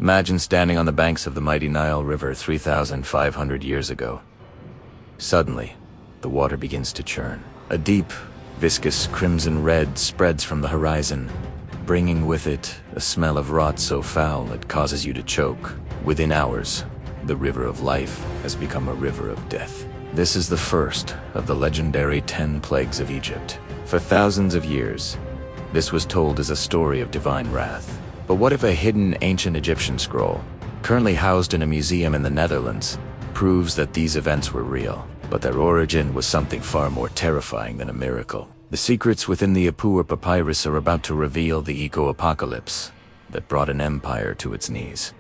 Imagine standing on the banks of the mighty Nile River 3,500 years ago. Suddenly, the water begins to churn. A deep, viscous crimson red spreads from the horizon, bringing with it a smell of rot so foul it causes you to choke. Within hours, the river of life has become a river of death. This is the first of the legendary 10 plagues of Egypt. For thousands of years, this was told as a story of divine wrath. But what if a hidden ancient Egyptian scroll, currently housed in a museum in the Netherlands, proves that these events were real, but their origin was something far more terrifying than a miracle? The secrets within the Apur Papyrus are about to reveal the eco-apocalypse that brought an empire to its knees.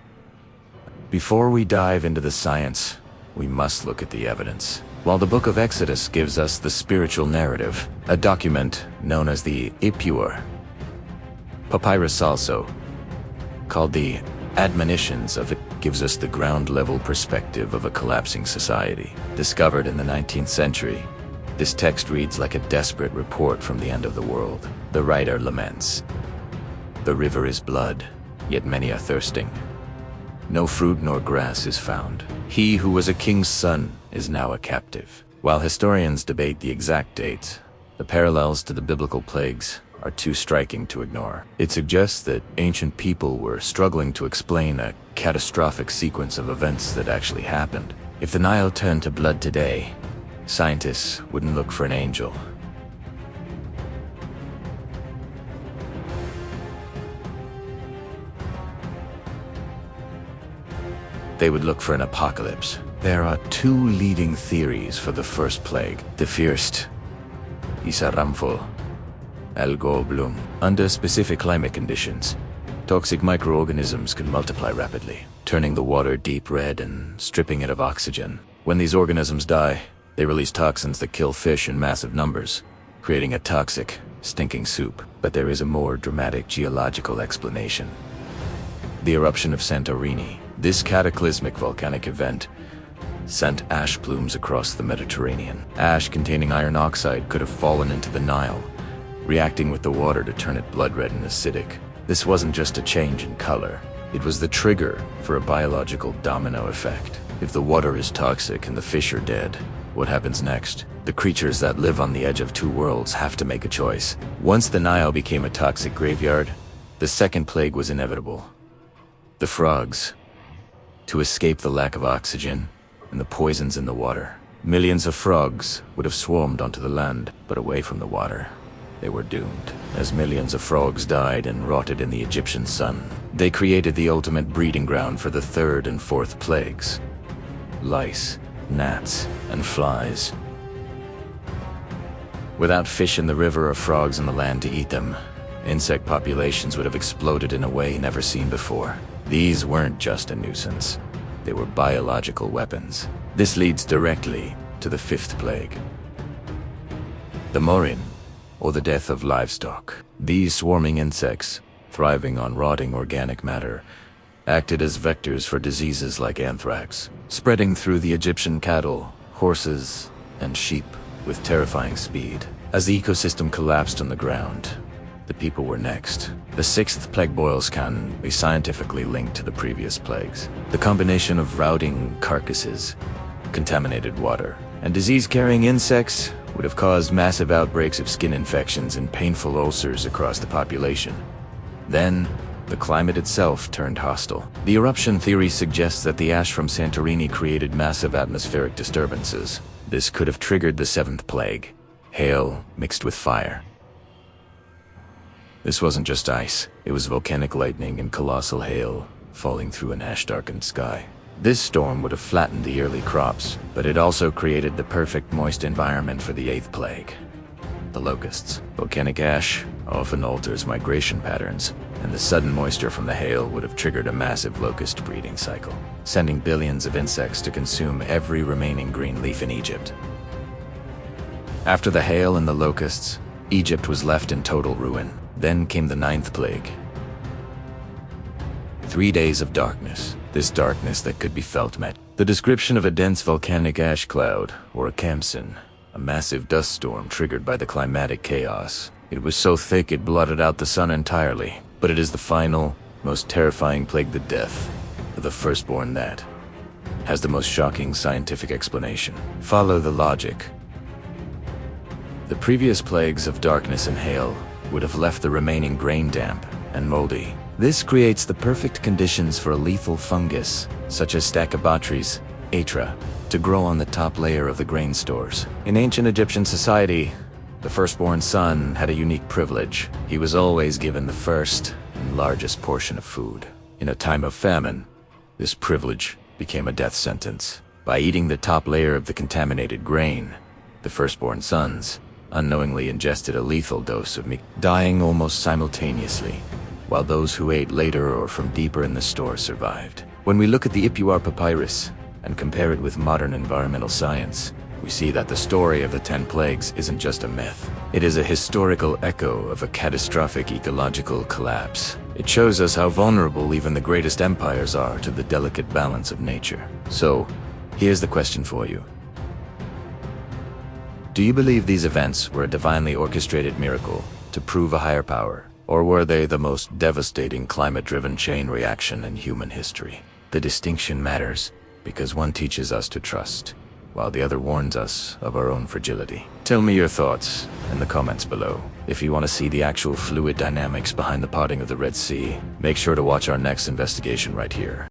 Before we dive into the science, we must look at the evidence. While the Book of Exodus gives us the spiritual narrative, a document known as the Apur Papyrus, also called the Admonitions of it, gives us the ground-level perspective of a collapsing society. Discovered in the 19th century, this text reads like a desperate report from the end of the world. The writer laments, "The river is blood, yet many are thirsting. No fruit nor grass is found. He who was a king's son is now a captive." While historians debate the exact date, the parallels to the biblical plagues are too striking to ignore. It suggests that ancient people were struggling to explain a catastrophic sequence of events that actually happened. If the Nile turned to blood today, scientists wouldn't look for an angel. They would look for an apocalypse. There are two leading theories for the first plague. The first, Isaramful algal bloom. Under specific climate conditions, toxic microorganisms can multiply rapidly, turning the water deep red and stripping it of oxygen. When these organisms die, they release toxins that kill fish in massive numbers, creating a toxic, stinking soup. But there is a more dramatic geological explanation. The eruption of Santorini. This cataclysmic volcanic event sent ash plumes across the Mediterranean. Ash containing iron oxide could have fallen into the Nile, reacting with the water to turn it blood red and acidic. This wasn't just a change in color. It was the trigger for a biological domino effect. If the water is toxic and the fish are dead, what happens next? The creatures that live on the edge of two worlds have to make a choice. Once the Nile became a toxic graveyard, the second plague was inevitable. The frogs. To escape the lack of oxygen and the poisons in the water, millions of frogs would have swarmed onto the land, but away from the water. They were doomed. As millions of frogs died and rotted in the Egyptian sun, they created the ultimate breeding ground for the third and fourth plagues: lice, gnats, and flies. Without fish in the river or frogs in the land to eat them, insect populations would have exploded in a way never seen before. These weren't just a nuisance. They were biological weapons. This leads directly to the fifth plague: the Morin, or the death of livestock. These swarming insects, thriving on rotting organic matter, acted as vectors for diseases like anthrax, spreading through the Egyptian cattle, horses, and sheep with terrifying speed. As the ecosystem collapsed on the ground, the people were next. The sixth plague boils can be scientifically linked to the previous plagues. The combination of rotting carcasses, contaminated water, and disease-carrying insects would have caused massive outbreaks of skin infections and painful ulcers across the population. Then, the climate itself turned hostile. The eruption theory suggests that the ash from Santorini created massive atmospheric disturbances. This could have triggered the seventh plague: hail mixed with fire. This wasn't just ice, it was volcanic lightning and colossal hail falling through an ash-darkened sky. This storm would have flattened the early crops, but it also created the perfect moist environment for the eighth plague: the locusts. Volcanic ash often alters migration patterns, and the sudden moisture from the hail would have triggered a massive locust breeding cycle, sending billions of insects to consume every remaining green leaf in Egypt. After the hail and the locusts, Egypt was left in total ruin. Then came the ninth plague. 3 days of darkness. This darkness that could be felt met the description of a dense volcanic ash cloud, or a Khamsin, a massive dust storm triggered by the climatic chaos. It was so thick it blotted out the sun entirely, but it is the final, most terrifying plague, the death of the firstborn, that has the most shocking scientific explanation. Follow the logic. The previous plagues of darkness and hail would have left the remaining grain damp and moldy. This creates the perfect conditions for a lethal fungus, such as Stachybotrys atra, to grow on the top layer of the grain stores. In ancient Egyptian society, the firstborn son had a unique privilege. He was always given the first and largest portion of food. In a time of famine, this privilege became a death sentence. By eating the top layer of the contaminated grain, the firstborn sons unknowingly ingested a lethal dose of meat, dying almost simultaneously, while those who ate later or from deeper in the store survived. When we look at the Ipuwer papyrus and compare it with modern environmental science, we see that the story of the 10 plagues isn't just a myth. It is a historical echo of a catastrophic ecological collapse. It shows us how vulnerable even the greatest empires are to the delicate balance of nature. So, here's the question for you. Do you believe these events were a divinely orchestrated miracle to prove a higher power? Or were they the most devastating climate-driven chain reaction in human history? The distinction matters because one teaches us to trust, while the other warns us of our own fragility. Tell me your thoughts in the comments below. If you want to see the actual fluid dynamics behind the parting of the Red Sea, make sure to watch our next investigation right here.